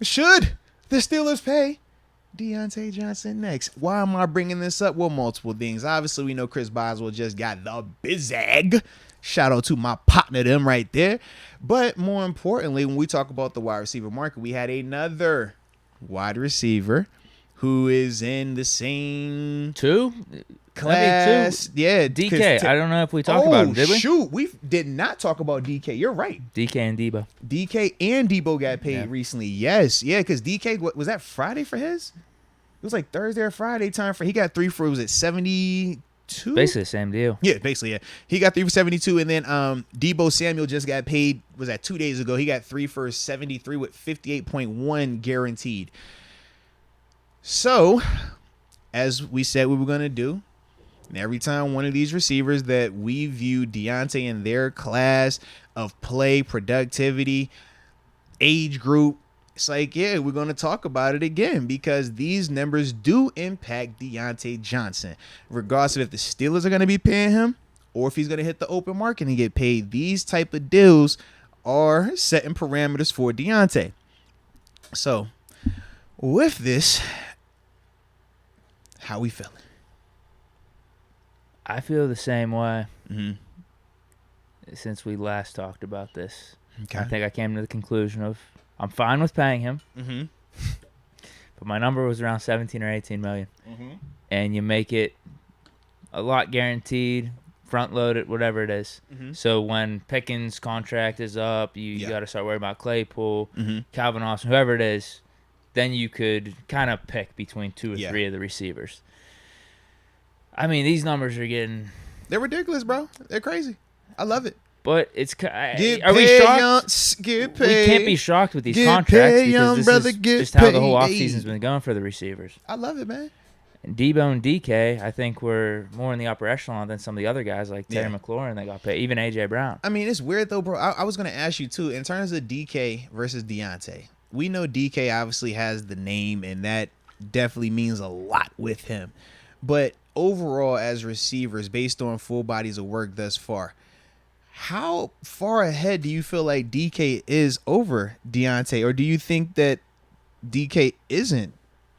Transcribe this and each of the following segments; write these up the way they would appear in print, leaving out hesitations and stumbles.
Should the Steelers pay Diontae Johnson next? Why am I bringing this up? Well, multiple things. Obviously, we know Chris Boswell just got the bizag. Shout out to my partner, them right there. But more importantly, when we talk about the wide receiver market, we had another wide receiver who is in the same class. Yeah, DK. I don't know if we talked about him, did we? Shoot, we did not talk about DK. You're right. DK and Deebo. DK and Deebo got paid recently. Yes, yeah, because DK, was that Friday for his? It was like Thursday or Friday time for. He got 3 for, was it 72? Basically the same deal. Yeah, basically, yeah. He got 3 for 72, and then Deebo Samuel just got paid. Was that 2 days ago? He got 3 for 73 with 58.1 guaranteed. So, as we said we were going to do, and every time one of these receivers that we view Diontae in their class of play, productivity, age group, it's like, yeah, we're going to talk about it again because these numbers do impact Diontae Johnson. Regardless of if the Steelers are going to be paying him or if he's going to hit the open market and get paid, these type of deals are setting parameters for Diontae. So, with this, how we feeling? I feel the same way since we last talked about this. Okay. I think I came to the conclusion of I'm fine with paying him, but my number was around 17 or 18 million. And you make it a lot guaranteed, front loaded, whatever it is. So when Pickens' contract is up, you got to start worrying about Claypool, Calvin Austin, whoever it is. Then you could kind of pick between 2 or 3 of the receivers. I mean, these numbers are getting... They're ridiculous, bro. They're crazy. I love it. But it's... Are we shocked? Get paid. We can't be shocked with these contracts because this is just how the whole offseason's been going for the receivers. I love it, man. And Deebo and DK, I think, were more in the upper echelon than some of the other guys like Terry McLaurin that got paid, even A.J. Brown. I mean, it's weird, though, bro. I was going to ask you, too, in terms of DK versus Diontae. We know DK obviously has the name, and that definitely means a lot with him. But overall, as receivers, based on full bodies of work thus far, how far ahead do you feel like DK is over Diontae? Or do you think that DK isn't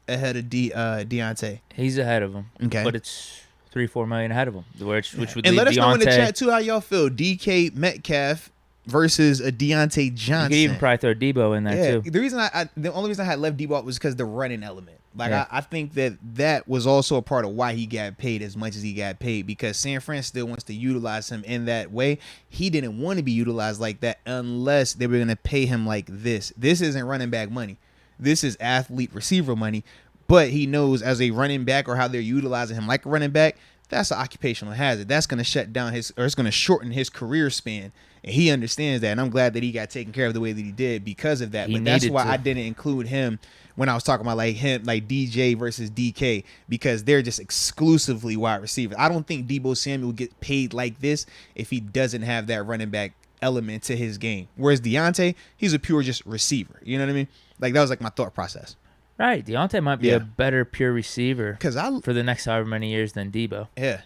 ahead of Diontae? He's ahead of him. Okay. But it's 3-4 million ahead of him, which would and leave let us know in the Diontae- chat, too, how y'all feel. DK Metcalf versus a Diontae Johnson. You could even probably throw Deebo in there, too. The only reason I had left Deebo was because the running element. Like, I think that was also a part of why he got paid as much as he got paid, because San Fran still wants to utilize him in that way. He didn't want to be utilized like that unless they were going to pay him like this. This isn't running back money. This is athlete receiver money. But he knows as a running back, or how they're utilizing him like a running back, that's an occupational hazard. That's going to shut down it's going to shorten his career span. And he understands that. And I'm glad that he got taken care of the way that he did because of that. But that's why I didn't include him when I was talking about like DJ versus DK, because they're just exclusively wide receivers. I don't think Deebo Samuel would get paid like this if he doesn't have that running back element to his game. Whereas Diontae, he's a pure just receiver. You know what I mean? Like, that was like my thought process. Right. Diontae might be a better pure receiver for the next however many years than Deebo. Yeah.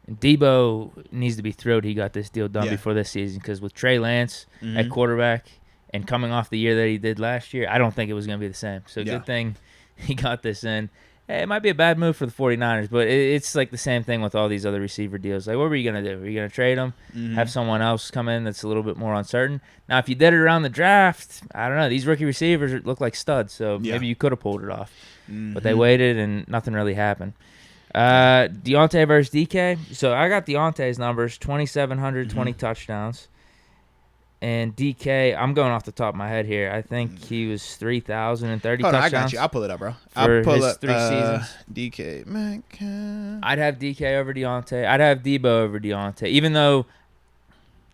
And Deebo needs to be thrilled he got this deal done before this season, because with Trey Lance at quarterback and coming off the year that he did last year, I don't think it was going to be the same. So good thing he got this in. Hey, it might be a bad move for the 49ers, but it's like the same thing with all these other receiver deals. Like, what were you going to do? Are you going to trade them, have someone else come in that's a little bit more uncertain? Now, if you did it around the draft, I don't know. These rookie receivers look like studs, so maybe you could have pulled it off. But they waited, and nothing really happened. Diontae versus DK. So I got Diontae's numbers, 2,720 touchdowns. And DK, I'm going off the top of my head here. I think he was 3,030 touchdowns. I got you. I'll pull it up, bro. I'll pull up 3 seasons. DK Metcalf. I'd have DK over Diontae. I'd have Deebo over Diontae, even though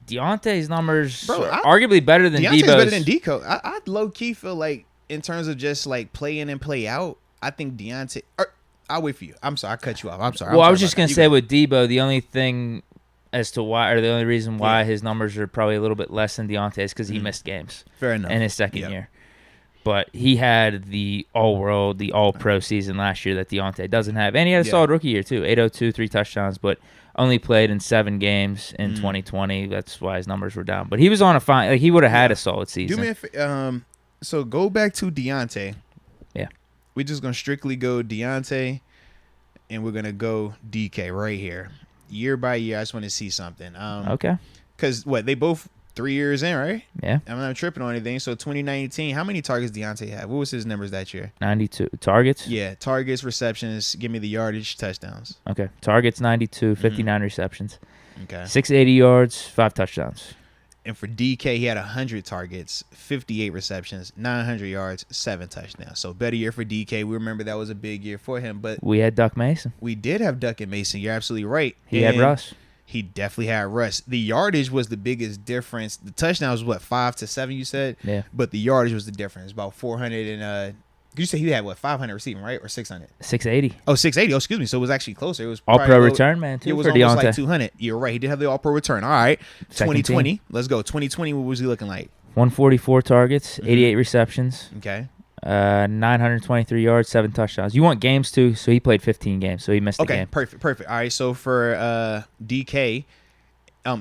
Diontae's numbers are arguably better than Deebo's. Diontae's better than Deko. I low-key feel like, in terms of just like play in and play out, I think Diontae... I'll wait for you. I'm sorry. I cut you off. I'm sorry. Well, I was just going to say with Deebo, the only thing as to why, or the only reason why his numbers are probably a little bit less than Diontae is because he missed games. Fair enough. In his second year. But he had the all-world, the all-pro season last year that Diontae doesn't have. And he had a solid rookie year, too. 802, 3 touchdowns, but only played in 7 games in 2020. That's why his numbers were down. But he was on a fine... Like, he would have had a solid season. Do me a So go back to Diontae. Yeah. We're just going to strictly go Diontae, and we're going to go Deke right here. Year by year, I just want to see something. Okay. Because, they both 3 years in, right? Yeah. I'm not tripping on anything. So 2019, how many targets Diontae have? What was his numbers that year? 92. Targets? Yeah, targets, receptions. Give me the yardage, touchdowns. Okay. Targets 92, 59 receptions. Okay. 680 yards, 5 touchdowns. And for DK, he had 100 targets, 58 receptions, 900 yards, 7 touchdowns. So better year for DK. We remember that was a big year for him. But we had Duck Mason. We did have Duck and Mason. You're absolutely right. He had Russ. He definitely had Russ. The yardage was the biggest difference. The touchdowns was 5 to 7, you said? Yeah. But the yardage was the difference. About 400 and you say he had 500 receiving, right? Or 600? 680. Oh, 680. Oh, excuse me. So it was actually closer. It was all-pro return, man, too, it was for almost Diontae. like 200. You're right. He did have the all-pro return. All right. 2020. Team. Let's go. 2020, what was he looking like? 144 targets, 88 receptions. Okay. 923 yards, 7 touchdowns. You want games, too, so he played 15 games, so he missed a game. Okay, perfect. All right, so for DK,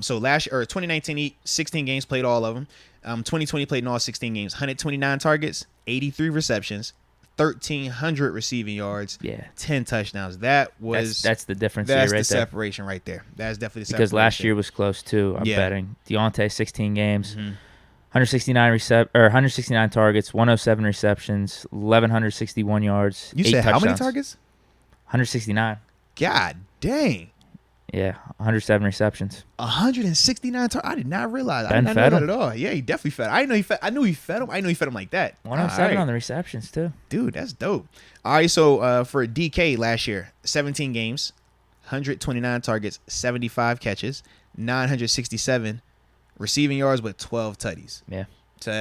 so last year, or 2019, he 16 games, played all of them. 2020 played in all 16 games, 129 targets, 83 receptions, 1,300 receiving yards, 10 touchdowns. That's the difference. That's right the there. separation right there. That's definitely the separation. Because last year was close too. I'm betting Diontae 16 games, 169 targets, 107 receptions, 1,161 yards. You 8 said touchdowns. How many targets? 169. God dang. Yeah, 107 receptions. 169 targets. I did not realize. Ben I did not fed know him. that at all. Yeah, he definitely fed. I knew he fed him. I know he fed him like that. 107 on the receptions too. Dude, that's dope. All right, so for DK last year, 17 games, 129 targets, 75 catches, 967 receiving yards with 12 tutties. Yeah. So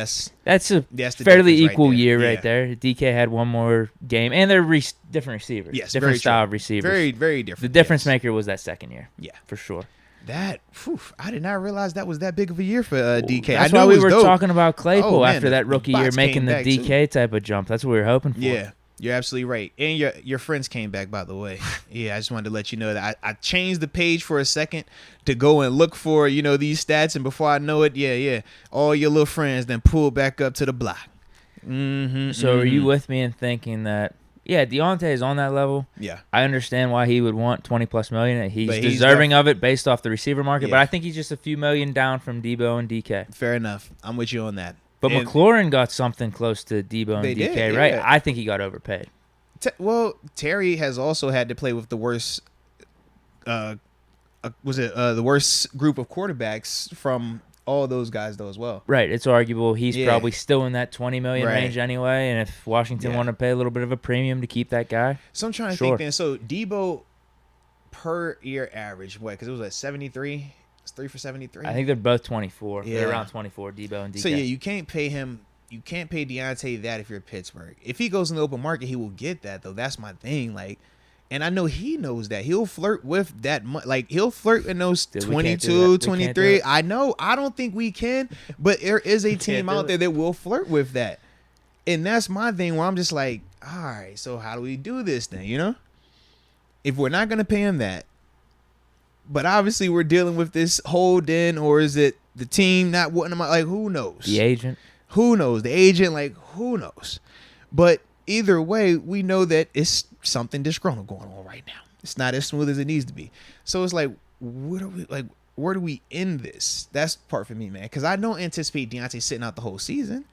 that's a the fairly equal right year right there. DK had one more game, and they're different receivers. Yes, different style of receivers. Very, very different. The difference maker was that second year. Yeah, for sure. I did not realize that was that big of a year for DK. That's why we were talking about Claypool after that rookie year, making the DK type of jump. That's what we were hoping for. Yeah. You're absolutely right. And your friends came back, by the way. Yeah, I just wanted to let you know that I changed the page for a second to go and look for, these stats. And before I know it, all your little friends then pulled back up to the block. So are you with me in thinking that, Diontae is on that level? Yeah. I understand why he would want $20+ million. He's deserving of it based off the receiver market. But I think he's just a few million down from Deebo and DK. Fair enough. I'm with you on that. But McLaurin got something close to Deebo and DK, right? I think he got overpaid. Terry has also had to play with the worst. The worst group of quarterbacks from all those guys, though, as well. Right. It's arguable. He's probably still in that $20 million range anyway. And if Washington want to pay a little bit of a premium to keep that guy, so I'm trying to think. Then, so Deebo per year average, because it was 73. 3 for 73. I think they're both 24. Yeah. They're around 24, Deebo and DK. So, you can't pay him. You can't pay Diontae that if you're Pittsburgh. If he goes in the open market, he will get that, though. That's my thing. And I know he knows that. He'll flirt with that. He'll flirt in those 22, 23. I know. I don't think we can. But there is a team out there that will flirt with that. And that's my thing where I'm just like, all right, so how do we do this then, If we're not going to pay him that, but obviously we're dealing with this hold in, or is it the team not wanting him? Who knows? The agent. Who knows? The agent, who knows? But either way, we know that it's something disgruntled going on right now. It's not as smooth as it needs to be. So it's where do we end this? That's part for me, man. Because I don't anticipate Diontae sitting out the whole season.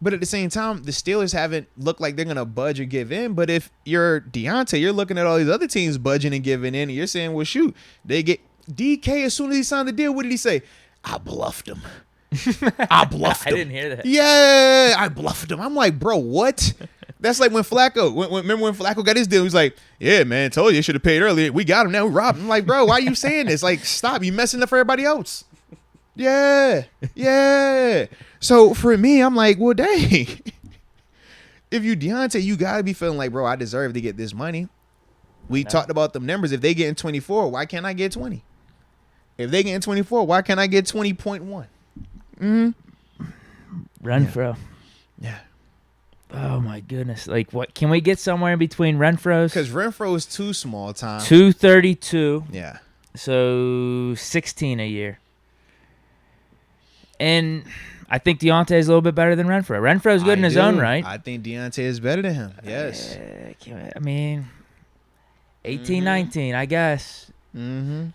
But at the same time, the Steelers haven't looked like they're going to budge or give in. But if you're Diontae, you're looking at all these other teams budging and giving in, and you're saying, well, shoot, they get DK as soon as he signed the deal. What did he say? I bluffed him. I bluffed him. I didn't hear that. Yeah, I bluffed him. I'm like, bro, what? That's like when Flacco, remember when Flacco got his deal? He was like, yeah, man, told you should have paid earlier. We got him now. We robbed him. I'm like, bro, why are you saying this? Stop. You messing up for everybody else. Yeah. So for me, I'm like, well, dang. If you Diontae, you got to be feeling like, bro, I deserve to get this money. We talked about them numbers. If they get in 24, why can't I get 20? If they get in 24, why can't I get 20.1? Renfro. Yeah. Oh, my goodness. What? Can we get somewhere in between Renfro's? Because Renfro is too small time. 232. Yeah. So 16 a year. And I think Diontae is a little bit better than Renfrow. Renfro's good in his own right. I think Diontae is better than him. Yes. I mean, 18, 19, I guess. Mm-hmm.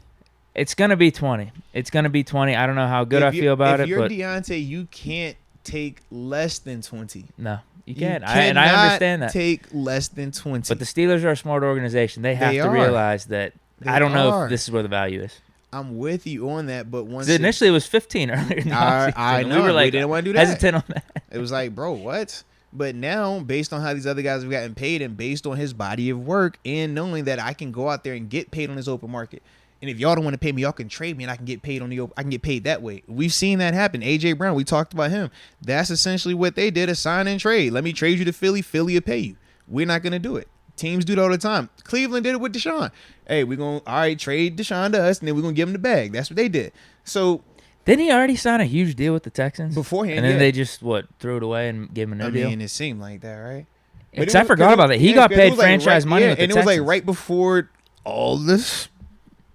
It's going to be 20. It's going to be 20. I don't know how good I feel about it. If you're but Diontae, you can't take less than 20. No, you can't. And I understand that. Take less than 20. But the Steelers are a smart organization. They have to realize that. I don't know if this is where the value is. I'm with you on that, but once initially it was 15 earlier in the offseason. I know. We didn't want to do that. Hesitant on that. It was like, bro, what? But now, based on how these other guys have gotten paid and based on his body of work and knowing that I can go out there and get paid on this open market, and if y'all don't want to pay me, y'all can trade me and I can get paid I can get paid that way. We've seen that happen. A.J. Brown, we talked about him. That's essentially what they did, a sign and trade. Let me trade you to Philly. Philly will pay you. We're not going to do it. Teams do it all the time. Cleveland did it with Deshaun. Hey, we're going to, all right, trade Deshaun to us, and then we're going to give him the bag. That's what they did. So, didn't he already sign a huge deal with the Texans? Beforehand, and then they just, threw it away and gave him a new deal? I mean, it seemed like that, right? Because I forgot about that. He got paid franchise money with the Texans. And it was like right before all this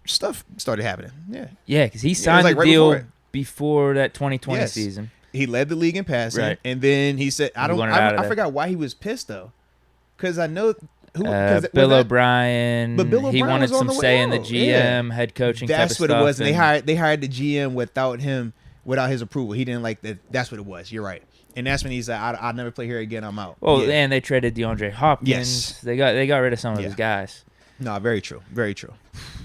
stuff started happening. Yeah. Yeah, because he signed the deal before that 2020 season. He led the league in passing. Right. And then he said, I forgot why he was pissed, though. Because I know... Bill O'Brien. But Bill O'Brien he wanted was on some the say way in the out. GM, head coaching. That's what type of it was. stuff. And they hired the GM without his approval. He didn't like that. That's what it was. You're right. And that's when he said, "I'll never play here again. I'm out." Well, and they traded DeAndre Hopkins. Yes. They got rid of some of his guys. No, very true. Very true.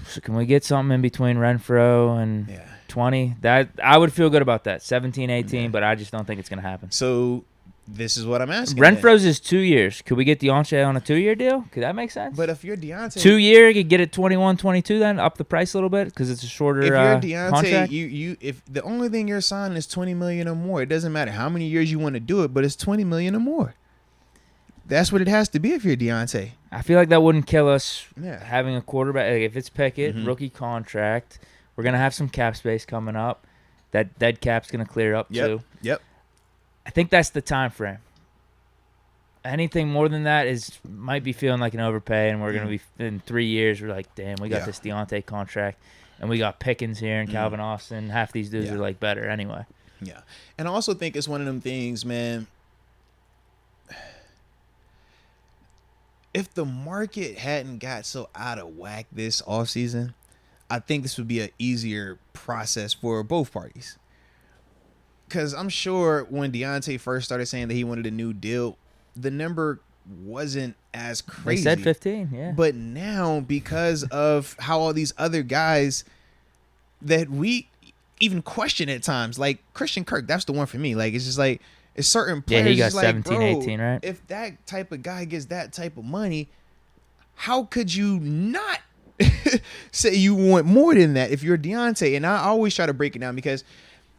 So can we get something in between Renfrow and 20? That I would feel good about that. 17, 18, but I just don't think it's going to happen. So this is what I'm asking. Renfro's is 2 years. Could we get Diontae on a 2-year deal? Could that make sense? But if you're Diontae, 2 year, you could get it 21, 22. Then up the price a little bit because it's a shorter. If you're Diontae, contract. if the only thing you're signing is $20 million or more, it doesn't matter how many years you want to do it, but it's $20 million or more. That's what it has to be if you're Diontae. I feel like that wouldn't kill us having a quarterback. Like if it's Pickett, rookie contract, we're gonna have some cap space coming up. That dead cap's gonna clear up too. Yep. I think that's the time frame. Anything more than that might be feeling like an overpay, and we're gonna be in 3 years. We're like, damn, we got this Diontae contract, and we got Pickens here and Calvin Austin. Half these dudes are like better anyway. Yeah, and I also think it's one of them things, man. If the market hadn't got so out of whack this offseason, I think this would be an easier process for both parties. Because I'm sure when Diontae first started saying that he wanted a new deal, the number wasn't as crazy. They said 15, yeah. But now, because of how all these other guys that we even question at times, like Christian Kirk, that's the one for me. Like, it's just like, it's certain players. Yeah, he got like, 17, bro, 18, right? If that type of guy gets that type of money, how could you not say you want more than that if you're Diontae? And I always try to break it down because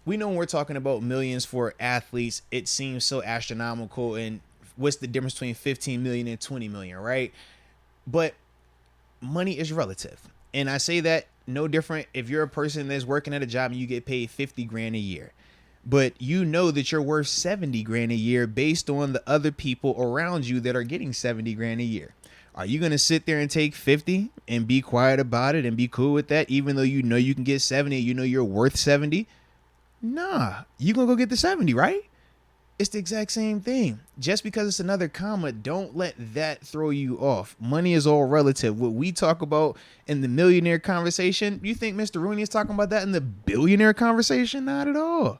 we know when we're talking about millions for athletes, it seems so astronomical. And what's the difference between 15 million and 20 million, right? But money is relative. And I say that no different if you're a person that's working at a job and you get paid 50 grand a year. But you know that you're worth 70 grand a year based on the other people around you that are getting 70 grand a year. Are you going to sit there and take 50 and be quiet about it and be cool with that, even though you know you can get 70 and you know you're worth 70? Nah, you going to go get the 70, right? It's the exact same thing. Just because it's another comma, don't let that throw you off. Money is all relative. What we talk about in the millionaire conversation, you think Mr. Rooney is talking about that in the billionaire conversation? Not at all.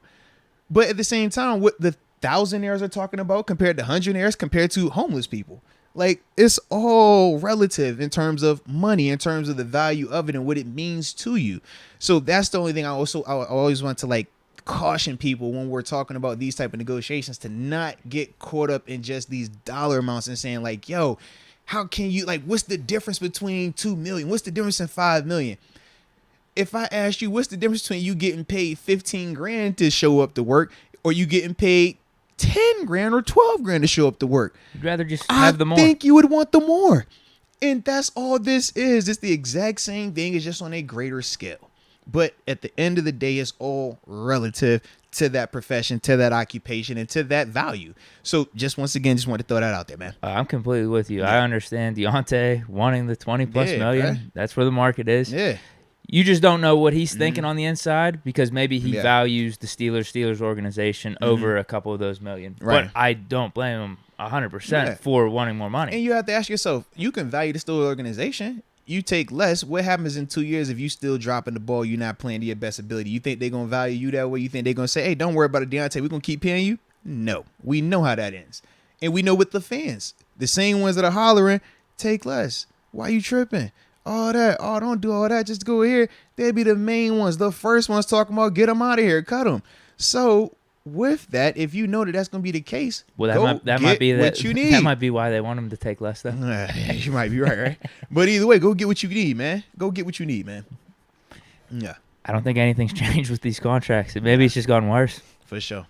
But at the same time, what the thousandaires are talking about compared to hundredaires compared to homeless people. Like, it's all relative in terms of money, in terms of the value of it and what it means to you. So that's the only thing I always want to like caution people when we're talking about these type of negotiations, to not get caught up in just these dollar amounts and saying like, yo, how can you, like, what's the difference between 2 million? What's the difference in 5 million? If I asked you, what's the difference between you getting paid 15 grand to show up to work or you getting paid 10 grand or 12 grand to show up to work? You'd rather just have the more. I think you would want the more. And that's all this is. It's the exact same thing. It's just on a greater scale. But at the end of the day, it's all relative to that profession, to that occupation, and to that value. So just once again, just want to throw that out there, man. I'm completely with you. I understand Diontae wanting the 20 plus million. Right? That's where the market is. Yeah. You just don't know what he's thinking on the inside because maybe he values the Steelers organization over a couple of those million. Right. But I don't blame him 100% for wanting more money. And you have to ask yourself, you can value the Steelers organization. You take less. What happens in 2 years if you still dropping the ball, you're not playing to your best ability? You think they're going to value you that way? You think they're going to say, hey, don't worry about it, Diontae. We're going to keep paying you? No. We know how that ends. And we know with the fans, the same ones that are hollering, take less. Why you tripping? All that. Oh, don't do all that. Just go here. They'll be the main ones. The first ones talking about get them out of here. Cut them. So with that, if you know that that's going to be the case, that might be what you need. That might be why they want him to take less, though. You might be right? But either way, go get what you need, man. Go get what you need, man. Yeah. I don't think anything's changed with these contracts. Maybe it's just gotten worse. For sure.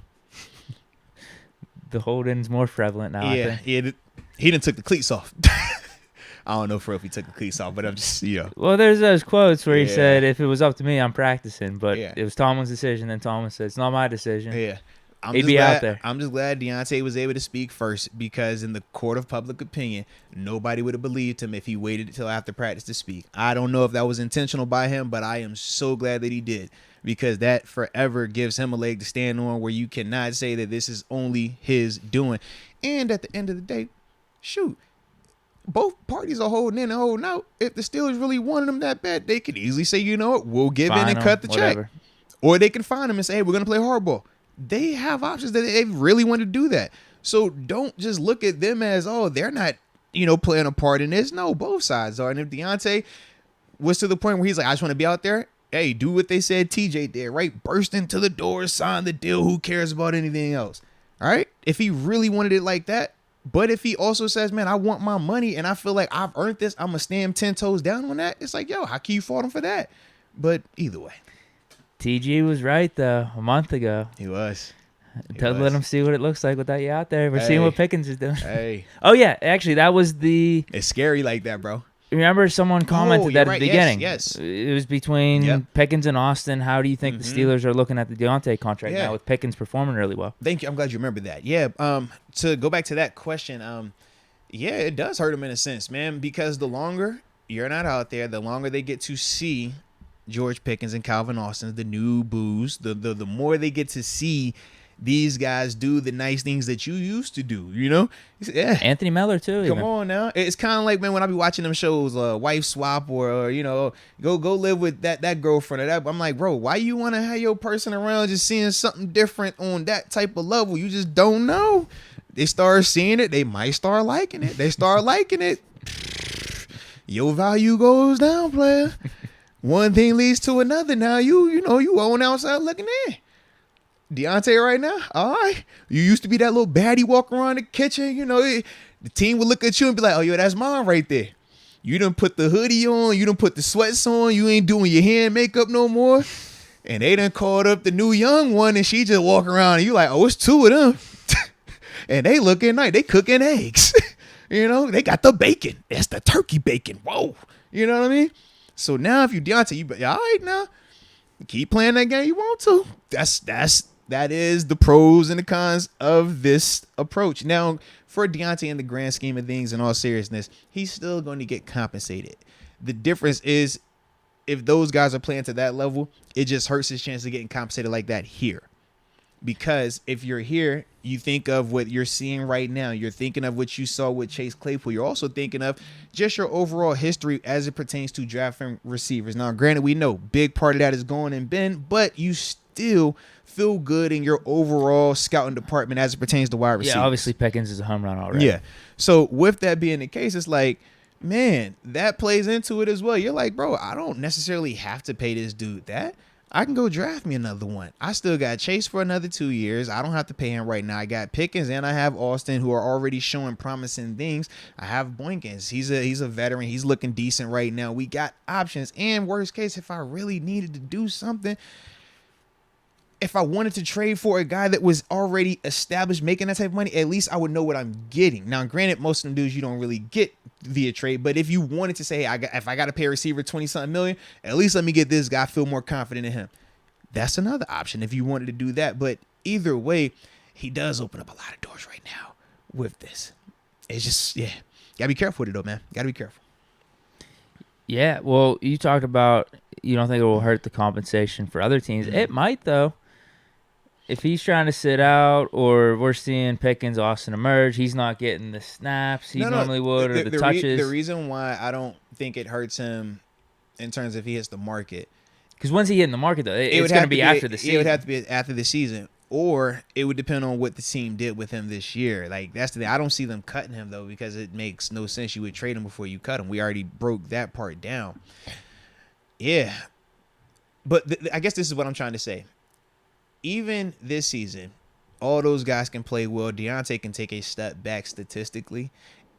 The holding's more prevalent now, I think. Yeah, he done took the cleats off. I don't know for if he took the cleats off, but I'm just, Well, there's those quotes where he said, if it was up to me, I'm practicing. But it was Tomlin's decision, and Tomlin said, it's not my decision. Yeah. He'd be out there. I'm just glad Diontae was able to speak first because in the court of public opinion, nobody would have believed him if he waited until after practice to speak. I don't know if that was intentional by him, but I am so glad that he did because that forever gives him a leg to stand on where you cannot say that this is only his doing. And at the end of the day, shoot, both parties are holding in and holding out. If the Steelers really wanted him that bad, they could easily say, you know what, we'll give in and cut the check. Or they can fine him and say, hey, we're going to play hardball. They have options that they really want to do that. So don't just look at them as, oh, they're not, playing a part in this. No, both sides are. And if Diontae was to the point where he's like, I just want to be out there, hey, do what they said TJ did, right? Burst into the door, sign the deal. Who cares about anything else? All right? If he really wanted it like that, but if he also says, man, I want my money and I feel like I've earned this, I'm going to stand 10 toes down on that. It's like, yo, how can you fault him for that? But either way. TG was right, though, a month ago. He was. Let him see what it looks like without you out there. We're seeing what Pickens is doing. Hey. Oh, yeah. Actually, that was It's scary like that, bro. Remember someone commented that at the beginning? Yes. It was between Pickens and Austin. How do you think the Steelers are looking at the Diontae contract now with Pickens performing really well? Thank you. I'm glad you remember that. Yeah. To go back to that question, it does hurt him in a sense, man, because the longer you're not out there, the longer they get to see George Pickens and Calvin Austin, the new boos, the more they get to see these guys do the nice things that you used to do, Yeah. Anthony Miller, too. Come on now. It's kind of like, man, when I be watching them shows, Wife Swap or go live with that girlfriend or that. I'm like, bro, why you want to have your person around just seeing something different on that type of level? You just don't know. They start seeing it. They might start liking it. They start liking it. Your value goes down, player. One thing leads to another. Now you on outside looking in. Diontae right now, all right. You used to be that little baddie walk around the kitchen. The team would look at you and be like, oh, yo, that's mine right there. You done put the hoodie on. You done put the sweats on. You ain't doing your hair and makeup no more. And they done called up the new young one and she just walk around and you like, oh, it's two of them. And they looking nice. They cooking eggs. They got the bacon. That's the turkey bacon. Whoa. You know what I mean? So now if you Diontae, you be all right now. Keep playing that game you want to. That is the pros and the cons of this approach. Now, for Diontae in the grand scheme of things, in all seriousness, he's still going to get compensated. The difference is if those guys are playing to that level, it just hurts his chance of getting compensated like that here. Because if you're here, you think of what you're seeing right now. You're thinking of what you saw with Chase Claypool. You're also thinking of just your overall history as it pertains to drafting receivers. Now, granted, we know big part of that is going and Ben, but you still feel good in your overall scouting department as it pertains to wide receivers. Yeah, obviously Pickens is a home run already. Yeah. So with that being the case, it's like, man, that plays into it as well. You're like, bro, I don't necessarily have to pay this dude that. I can go draft me another one. I still got Chase for another 2 years. I don't have to pay him right now. I got Pickens and I have Austin who are already showing promising things. I have Boykins. He's a veteran. He's looking decent right now. We got options. And worst case, if I really needed to do something, if I wanted to trade for a guy that was already established making that type of money, at least I would know what I'm getting. Now, granted, most of them dudes you don't really get via trade, but if you wanted to say, hey, if I got to pay a receiver 20-something million, at least let me get this guy, feel more confident in him. That's another option if you wanted to do that. But either way, he does open up a lot of doors right now with this. It's just, yeah, gotta be careful with it though, man. Gotta be careful. Yeah, well, you talked about you don't think it will hurt the compensation for other teams? It might, though. If he's trying to sit out, or we're seeing Pickens, Austin emerge, he's not getting the snaps he normally would, or the touches. The reason why I don't think it hurts him in terms of if he hits the market. Because once he hit in the market, though, it's going to be after the season. It would have to be after the season. Or it would depend on what the team did with him this year. Like, that's the thing. I don't see them cutting him, though, because it makes no sense. You would trade him before you cut him. We already broke that part down. Yeah. But I guess this is what I'm trying to say. Even this season, all those guys can play well. Diontae can take a step back statistically.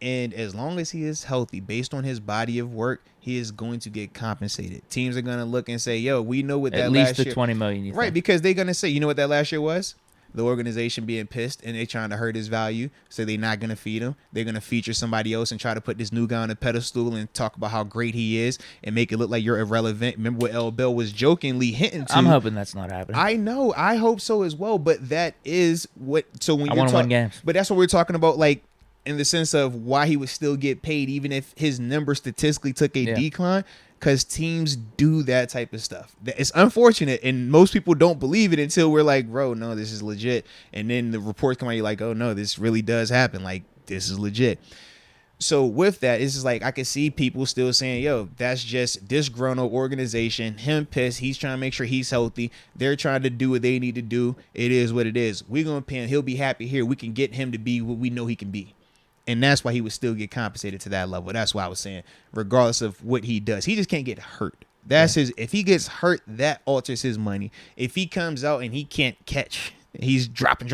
And as long as he is healthy, based on his body of work, he is going to get compensated. Teams are going to look and say, yo, we know what that last year. At least the $20 million. Right, because they're going to say, you know what that last year was? The organization being pissed and they trying to hurt his value, so they're not going to feed him. They're going to feature somebody else and try to put this new guy on a pedestal and talk about how great he is and make it look like you're irrelevant. Remember what L. Bell was jokingly hinting to? I'm hoping that's not happening. I know. I hope so as well, but that is what... So when I want to win games. But that's what we're talking about, like, in the sense of why he would still get paid even if his number statistically took a decline, because teams do that type of stuff. It's unfortunate, and most people don't believe it until we're like, bro, no, this is legit. And then the reports come out, you're like, oh, no, this really does happen. Like, this is legit. So with that, it's just like I can see people still saying, yo, that's just disgruntled organization, him pissed, he's trying to make sure he's healthy. They're trying to do what they need to do. It is what it is. We're going to pay him. He'll be happy here. We can get him to be what we know he can be. And that's why he would still get compensated to that level. That's why I was saying, regardless of what he does, he just can't get hurt. That's his. If he gets hurt, that alters his money. If he comes out and he can't catch, he's dropping,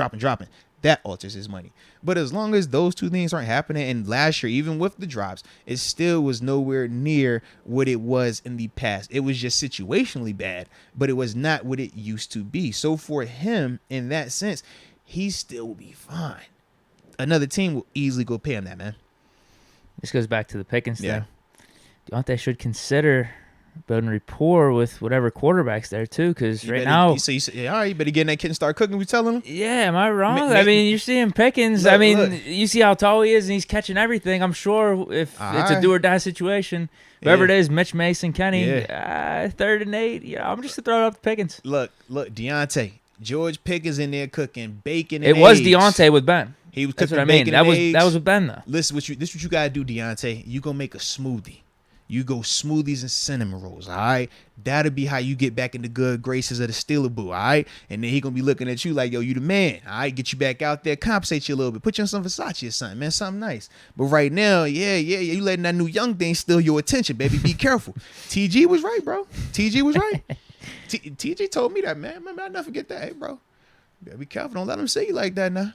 that alters his money. But as long as those two things aren't happening, and last year, even with the drops, it still was nowhere near what it was in the past. It was just situationally bad, but it was not what it used to be. So for him, in that sense, he still will be fine. Another team will easily go pay him that, man. This goes back to the Pickens thing. Diontae should consider building rapport with whatever quarterback's there, too, because right now... So you say, all right, you better get in that kid and start cooking, we telling him? Yeah, am I wrong? I mean, you're seeing Pickens. Look. You see how tall he is, and he's catching everything. I'm sure if it's a do-or-die situation, whoever it is, Mitch Mason, Kenny, 3rd and 8, I'm just going to throw it up to Pickens. Look, Diontae. George Pickens in there cooking bacon and eggs. It was Diontae with Ben. He was cooking bacon and eggs. That was with Ben, though. Listen, this what you got to do, Diontae. You go make a smoothie. You go smoothies and cinnamon rolls, all right? That'll be how you get back in the good graces of the Steeler Boo, all right? And then he going to be looking at you like, yo, you the man, all right? Get you back out there, compensate you a little bit. Put you on some Versace or something, man, something nice. But right now, you letting that new young thing steal your attention, baby. Be careful. TG was right, bro. TG was right. TG told me that, man. I'll never forget that. Hey, bro, better be careful. Don't let them see you like that now.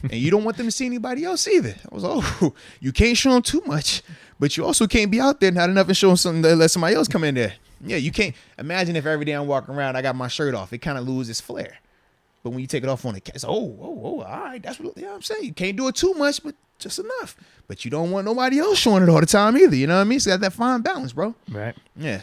And you don't want them to see anybody else either. I was, you can't show them too much, but you also can't be out there not enough and show them something to let somebody else come in there. Yeah, you can't. Imagine if every day I'm walking around, I got my shirt off. It kind of loses flair. But when you take it off on the cast, all right. That's what I'm saying. You can't do it too much, but just enough. But you don't want nobody else showing it all the time either. You know what I mean? So got that fine balance, bro. Right. Yeah.